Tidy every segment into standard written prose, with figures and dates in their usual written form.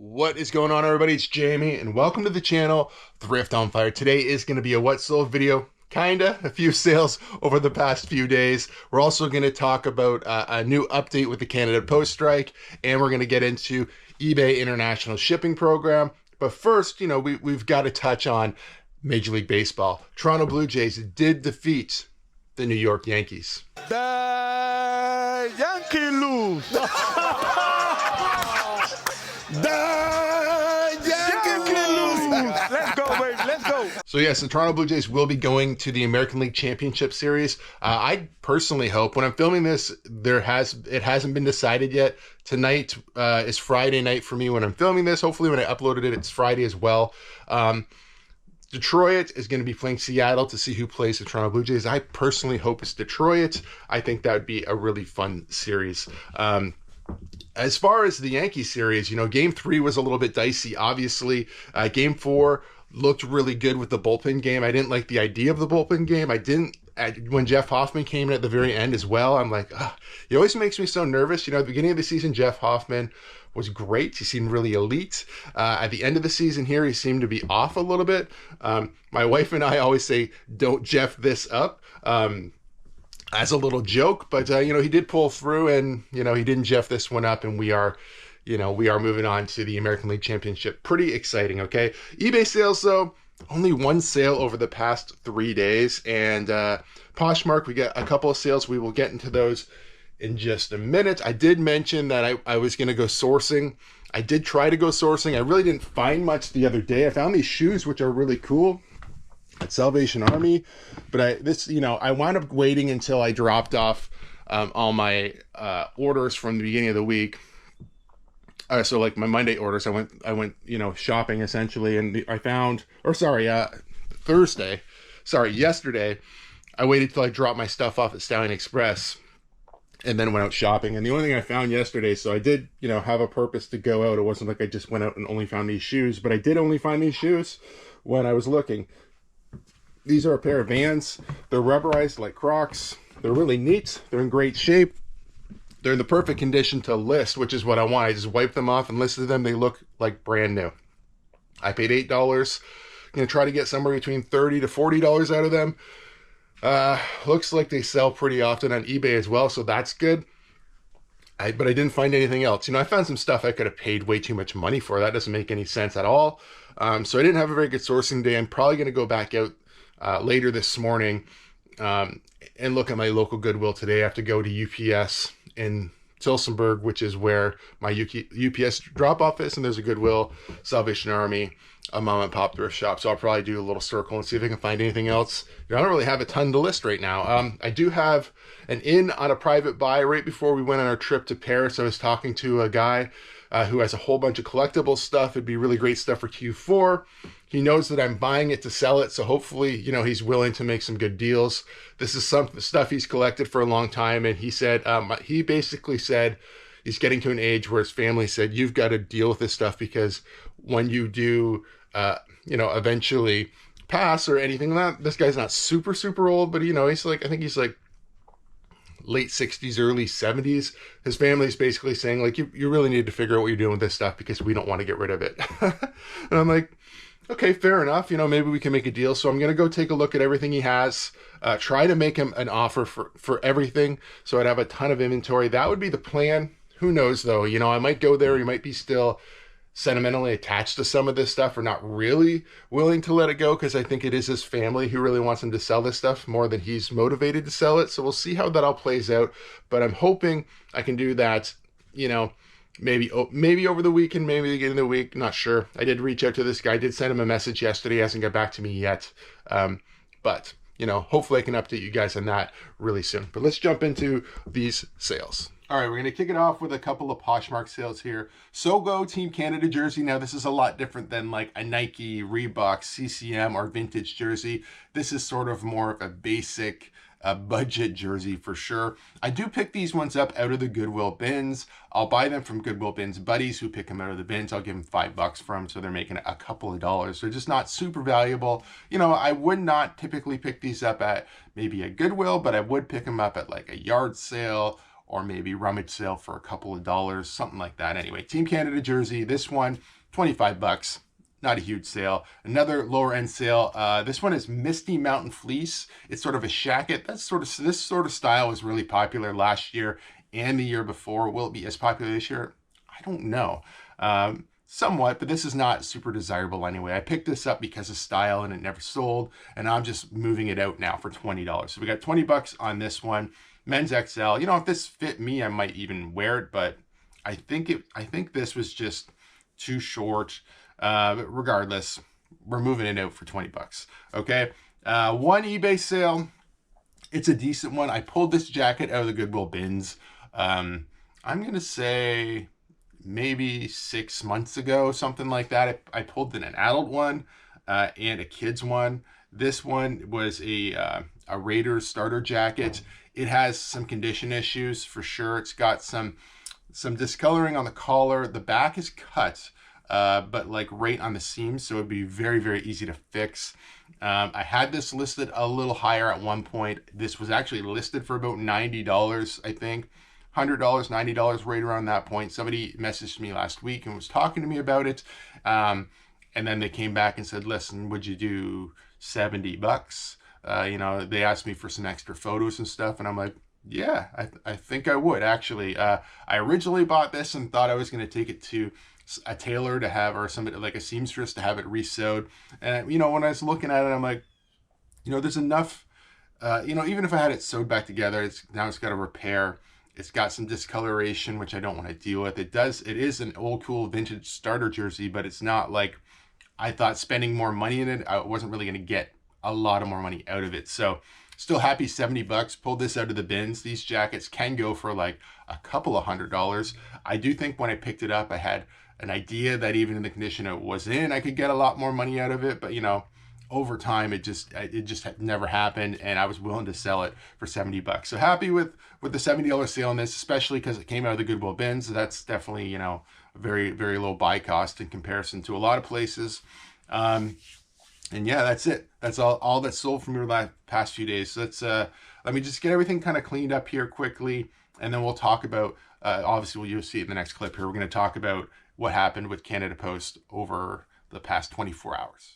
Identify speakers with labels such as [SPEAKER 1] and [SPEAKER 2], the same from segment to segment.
[SPEAKER 1] What is going on, everybody? It's Jamie, and welcome to the channel, Thrift on Fire. Today is going to be a what sold video, kinda, a few sales over the past few days. We're also going to talk about a new update with the Canada Post strike, and we're going to get into eBay international shipping program. But first, we've got to touch on Major League Baseball. Toronto Blue Jays did defeat the New York Yankees.
[SPEAKER 2] The Yankee lose. Let's go, baby. Let's go.
[SPEAKER 1] So yes, the Toronto Blue Jays will be going to the American League Championship Series. I personally hope, when I'm filming this, it hasn't been decided yet. Tonight is Friday night for me when I'm filming this. Hopefully when I uploaded it, it's Friday as well. Detroit is going to be playing Seattle to see who plays the Toronto Blue Jays. I personally hope it's Detroit. I think that would be a really fun series. As far as the Yankee series, game 3 was a little bit dicey, obviously. Game 4 looked really good with the bullpen game. I didn't like the idea of the bullpen game. When Jeff Hoffman came in at the very end as well, I'm like, he always makes me so nervous. At the beginning of the season, Jeff Hoffman was great. He seemed really elite. At the end of the season here, he seemed to be off a little bit. My wife and I always say, don't Jeff this up. As a little joke, but he did pull through, and he didn't Jeff this one up, and we are moving on to the American League Championship. Pretty exciting. Okay, eBay sales though, only one sale over the past 3 days, and Poshmark, we got a couple of sales. We will get into those in just a minute. I did mention that I was going to go sourcing. I did try to go sourcing. I really didn't find much the other day. I found these shoes, which are really cool, at Salvation Army, but I wound up waiting until I dropped off all my orders from the beginning of the week. So like my Monday orders, I went shopping essentially, and yesterday I waited till I dropped my stuff off at Stallion Express and then went out shopping. And the only thing I found yesterday, so I did have a purpose to go out. It wasn't like I just went out and only found these shoes, but I did only find these shoes when I was looking. These are a pair of Vans. They're rubberized like Crocs. They're really neat. They're in great shape. They're in the perfect condition to list, which is what I want. I just wiped them off and listed them. They look like brand new. I paid $8. I'm going to try to get somewhere between $30 to $40 out of them. Looks like they sell pretty often on eBay as well, so that's good. But I didn't find anything else. I found some stuff I could have paid way too much money for. That doesn't make any sense at all. So I didn't have a very good sourcing day. I'm probably going to go back out later this morning and look at my local Goodwill today. I have to go to UPS in Tillsonburg, which is where my UPS drop-off is, and there's a Goodwill, Salvation Army, a mom and pop thrift shop. So I'll probably do a little circle and see if I can find anything else. I don't really have a ton to list right now. I do have an in on a private buy. Right before we went on our trip to Paris, I was talking to a guy who has a whole bunch of collectible stuff. It'd be really great stuff for Q4. He knows that I'm buying it to sell it, so hopefully, he's willing to make some good deals. This is some stuff he's collected for a long time, and he said, he basically said he's getting to an age where his family said, you've got to deal with this stuff, because when you do, eventually pass or anything like that, this guy's not super, super old, but he's like, I think he's like late 60s, early 70s. His family's basically saying, like, you really need to figure out what you're doing with this stuff, because we don't want to get rid of it. And I'm like, okay, fair enough. Maybe we can make a deal. So I'm going to go take a look at everything he has, try to make him an offer for everything, so I'd have a ton of inventory. That would be the plan. Who knows, though? I might go there. He might be still sentimentally attached to some of this stuff, or not really willing to let it go, because I think it is his family who really wants him to sell this stuff more than he's motivated to sell it. So we'll see how that all plays out. But I'm hoping I can do that, maybe over the weekend, maybe the beginning of the week, not sure. I did reach out to this guy. I did send him a message yesterday. He hasn't got back to me yet. But hopefully I can update you guys on that really soon. But let's jump into these sales. All right, we're going to kick it off with a couple of Poshmark sales here. So Go Team Canada jersey. Now, this is a lot different than like a Nike, Reebok, CCM, or vintage jersey. This is sort of more of a basic budget jersey for sure. I do pick these ones up out of the Goodwill bins. I'll buy them from Goodwill Bins buddies who pick them out of the bins. I'll give them $5 for them, so they're making a couple of dollars. They're just not super valuable. I would not typically pick these up at maybe a Goodwill, but I would pick them up at like a yard sale or maybe rummage sale for a couple of dollars, something like that. Anyway, Team Canada jersey. This one $25. Not a huge sale. Another lower end sale. This one is Misty Mountain Fleece. It's sort of a shacket. This sort of style was really popular last year and the year before. Will it be as popular this year? I don't know. Somewhat, but this is not super desirable anyway. I picked this up because of style and it never sold, and I'm just moving it out now for $20. So we got $20 on this one. Men's XL. You know, if this fit me, I might even wear it, but I think this was just too short. But regardless, we're moving it out for $20. Okay. One eBay sale. It's a decent one. I pulled this jacket out of the Goodwill bins. I'm going to say maybe 6 months ago, something like that. I pulled in an adult one and a kid's one. This one was a Raiders starter jacket. It has some condition issues for sure. It's got some discoloring on the collar. The back is cut, but like right on the seams, so it'd be very, very easy to fix. I had this listed a little higher at one point. This was actually listed for about $90, I think. $100, $90, right around that point. Somebody messaged me last week and was talking to me about it. And then they came back and said, listen, would you do $70? You know, they asked me for some extra photos and stuff. And I'm like, yeah, I think I would actually. I originally bought this and thought I was going to take it to a tailor to have, or somebody like a seamstress to have it resewed. And, you know, when I was looking at it, I'm like, you know, there's enough, you know, even if I had it sewed back together, now it's got a repair. It's got some discoloration, which I don't want to deal with. It is an old cool vintage starter jersey, but it's not like I thought spending more money in it. I wasn't really going to get a lot of more money out of it. So still happy $70. Pulled this out of the bins. These jackets can go for like a couple of $100. I do think when I picked it up, I had an idea that even in the condition it was in, I could get a lot more money out of it. But, you know, over time, it just never happened, and I was willing to sell it for $70. So happy with the $70 sale on this, especially because it came out of the Goodwill bins. So that's definitely, you know, a very, very low buy cost in comparison to a lot of places. And yeah, that's it. That's all that's sold from your past few days. So let's let me just get everything kind of cleaned up here quickly, and then we'll talk about. Obviously, you'll see it in the next clip here. We're going to talk about what happened with Canada Post over the past 24 hours.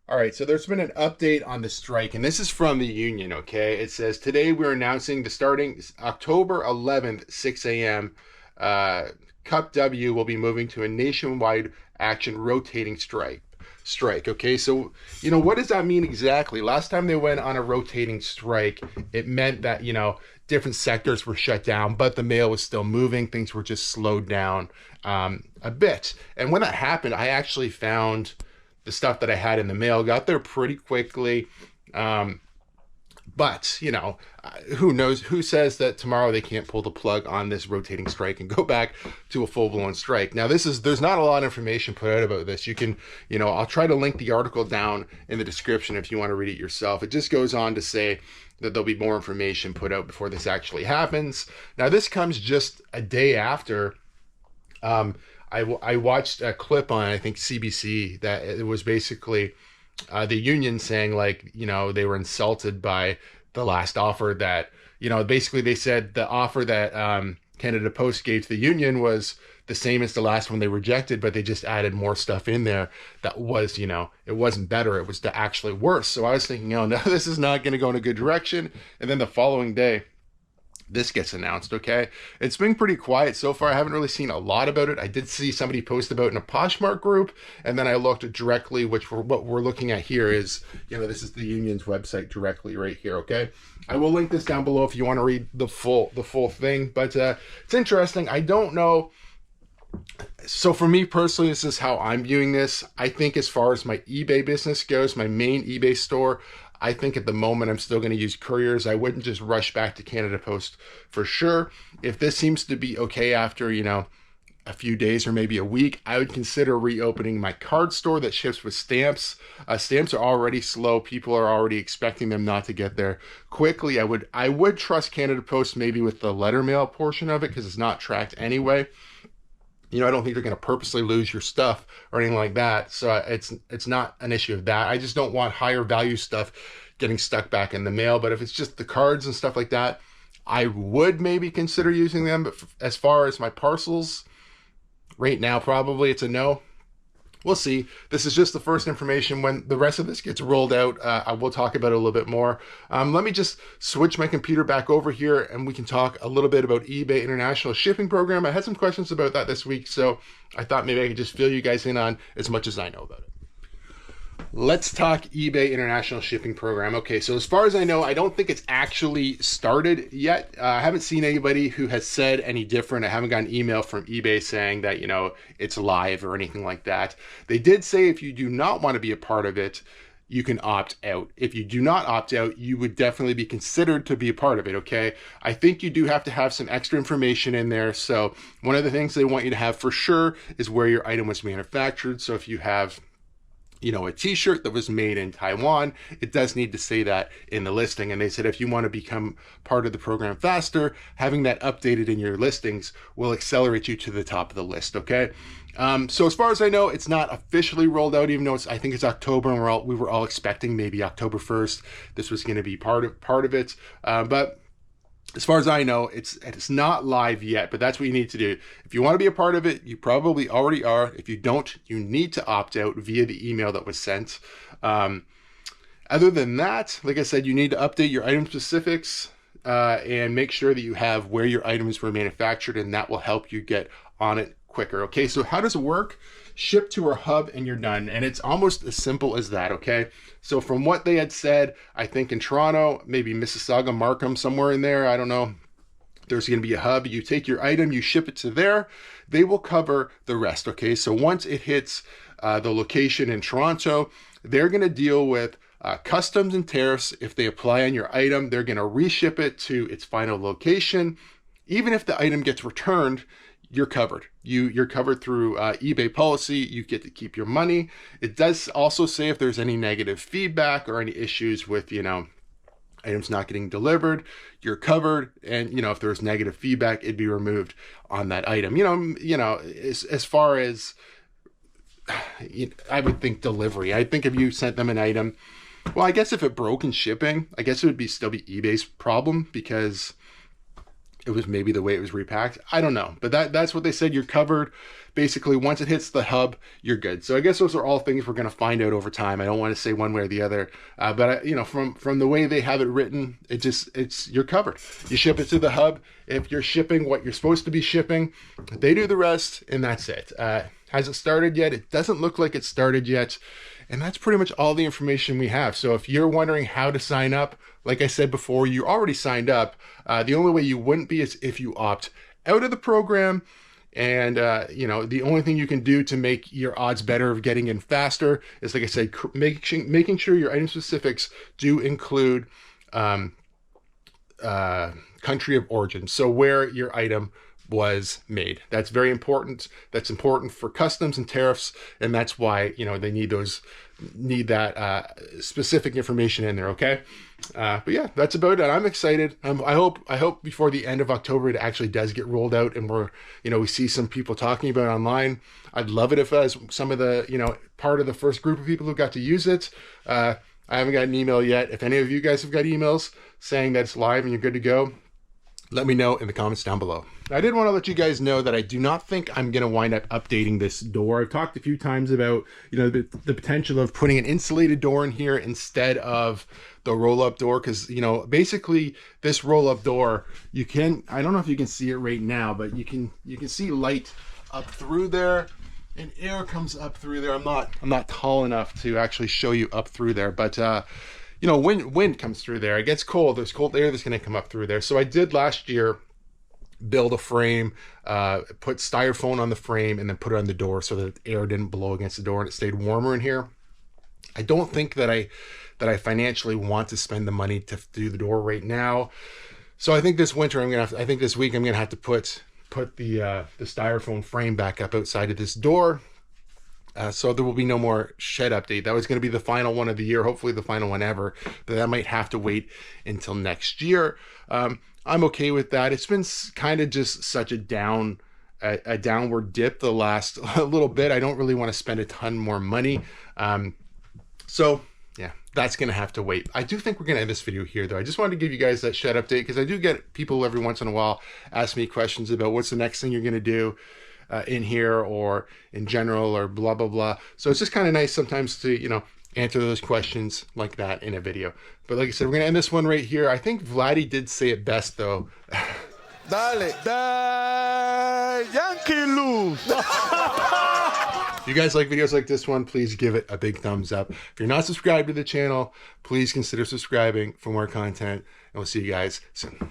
[SPEAKER 1] All right, so there's been an update on the strike, and this is from the union, okay? It says, today we're announcing the starting October 11th, 6 a.m., Cup W will be moving to a nationwide action rotating strike, okay? So, you know, what does that mean exactly? Last time they went on a rotating strike, it meant that, you know, different sectors were shut down, but the mail was still moving. Things were just slowed down a bit. And when that happened, I actually found the stuff that I had in the mail, got there pretty quickly. But, you know, who knows, who says that tomorrow they can't pull the plug on this rotating strike and go back to a full-blown strike. Now, there's not a lot of information put out about this. You can, you know, I'll try to link the article down in the description if you want to read it yourself. It just goes on to say that there'll be more information put out before this actually happens. Now, this comes just a day after I watched a clip on, I think, CBC, that it was basically the union saying, like, you know, they were insulted by the last offer that, you know, basically they said the offer that Canada Post gave to the union was the same as the last one they rejected, but they just added more stuff in there that was, you know, it wasn't better. It was actually worse. So I was thinking, oh, no, this is not going to go in a good direction. And then the following day, this gets announced, okay? It's been pretty quiet so far. I haven't really seen a lot about it. I did see somebody post about it in a Poshmark group, and then I looked directly, what we're looking at here is, you know, this is the union's website directly right here, okay? I will link this down below if you want to read the full thing, but it's interesting. I don't know. So for me personally, this is how I'm viewing this. I think as far as my eBay business goes, my main eBay store, I think at the moment I'm still going to use couriers. I wouldn't just rush back to Canada Post for sure. If this seems to be okay after, you know, a few days or maybe a week, I would consider reopening my card store that ships with stamps. Stamps are already slow. People are already expecting them not to get there quickly. I would trust Canada Post maybe with the letter mail portion of it because it's not tracked anyway. You know, I don't think they're going to purposely lose your stuff or anything like that. So it's not an issue of that. I just don't want higher value stuff getting stuck back in the mail. But if it's just the cards and stuff like that, I would maybe consider using them. But as far as my parcels, Right now, probably it's a no. We'll see. This is just the first information. When the rest of this gets rolled out, I will talk about it a little bit more. Let me just switch my computer back over here and we can talk a little bit about eBay International Shipping Program. I had some questions about that this week, so I thought maybe I could just fill you guys in on as much as I know about it. Let's talk eBay International Shipping Program. Okay, so as far as I know, I don't think it's actually started yet. I haven't seen anybody who has said any different. I haven't gotten an email from eBay saying that, you know, it's live or anything like that. They did say if you do not want to be a part of it, you can opt out. If you do not opt out, you would definitely be considered to be a part of it, okay? I think you do have to have some extra information in there. So one of the things they want you to have for sure is where your item was manufactured. So if you have, you know, a t-shirt that was made in Taiwan, it does need to say that in the listing. And they said if you want to become part of the program faster, having that updated in your listings will accelerate you to the top of the list, okay? So as far as I know, it's not officially rolled out, even though I think it's October, and we were all expecting maybe October 1st this was going to be part of it. But as far as I know, it's not live yet, but that's what you need to do. If you want to be a part of it, you probably already are. If you don't, you need to opt out via the email that was sent. Other than that, like I said, you need to update your item specifics and make sure that you have where your items were manufactured, and that will help you get on it quicker. Okay, so how does it work? Ship to our hub and you're done. And it's almost as simple as that, okay? So from what they had said, I think in Toronto, maybe Mississauga, Markham, somewhere in there, I don't know, there's going to be a hub. You take your item, you ship it to there. They will cover the rest, okay? So once it hits the location in Toronto, they're going to deal with customs and tariffs. If they apply on your item, they're going to reship it to its final location. Even if the item gets returned, you're covered. You're covered through eBay policy. You get to keep your money. It does also say if there's any negative feedback or any issues with, you know, items not getting delivered, you're covered. And, you know, if there's negative feedback, it'd be removed on that item. You know, as far as, I would think delivery. I think if you sent them an item, well, I guess if it broke in shipping, I guess it would still be eBay's problem because it was maybe the way it was repacked. I don't know, but that's what they said. You're covered. Basically, once it hits the hub, you're good. So I guess those are all things we're going to find out over time. I don't want to say one way or the other, but you know, from the way they have it written, you're covered. You ship it to the hub. If you're shipping what you're supposed to be shipping, they do the rest, and that's it. Has it started yet? It doesn't look like it started yet. And that's pretty much all the information we have. So if you're wondering how to sign up, like I said before, you already signed up. The only way you wouldn't be is if you opt out of the program. And, you know, the only thing you can do to make your odds better of getting in faster is, like I said, making sure your item specifics do include country of origin. So where your item was made. That's very important. That's important for customs and tariffs, and that's why, you know, they need that specific information in there. Okay, but yeah, that's about it. I'm excited. I hope before the end of October it actually does get rolled out, and we see some people talking about it online. I'd love it if as some of the, you know, part of the first group of people who got to use it. I haven't got an email yet. If any of you guys have got emails saying that it's live and you're good to go, let me know in the comments down below. I did want to let you guys know that I do not think I'm going to wind up updating this door. I've talked a few times about, you know, the potential of putting an insulated door in here instead of the roll-up door, because, you know, basically this roll-up door, you can, I don't know if you can see it right now, but you can see light up through there, and air comes up through there. I'm not tall enough to actually show you up through there, but you know, wind comes through there. It gets cold. There's cold air that's going to come up through there. So I did last year build a frame, put styrofoam on the frame, and then put it on the door so that air didn't blow against the door and it stayed warmer in here. I don't think that I financially want to spend the money to do the door right now. So I think this winter I think this week I'm gonna have to put the styrofoam frame back up outside of this door. So there will be no more shed update. That was going to be the final one of the year, hopefully the final one ever, but that might have to wait until next year. I'm okay with that. It's been kind of just such a downward dip the last little bit. I don't really want to spend a ton more money. So yeah, that's going to have to wait. I do think we're going to end this video here, though. I just wanted to give you guys that shed update because I do get people every once in a while ask me questions about what's the next thing you're going to do. in here or in general or blah, blah, blah. So it's just kind of nice sometimes to, you know, answer those questions like that in a video. But like I said, we're going to end this one right here. I think Vladdy did say it best, though.
[SPEAKER 2] Dale, the Yankee lose.
[SPEAKER 1] If you guys like videos like this one, please give it a big thumbs up. If you're not subscribed to the channel, please consider subscribing for more content. And we'll see you guys soon.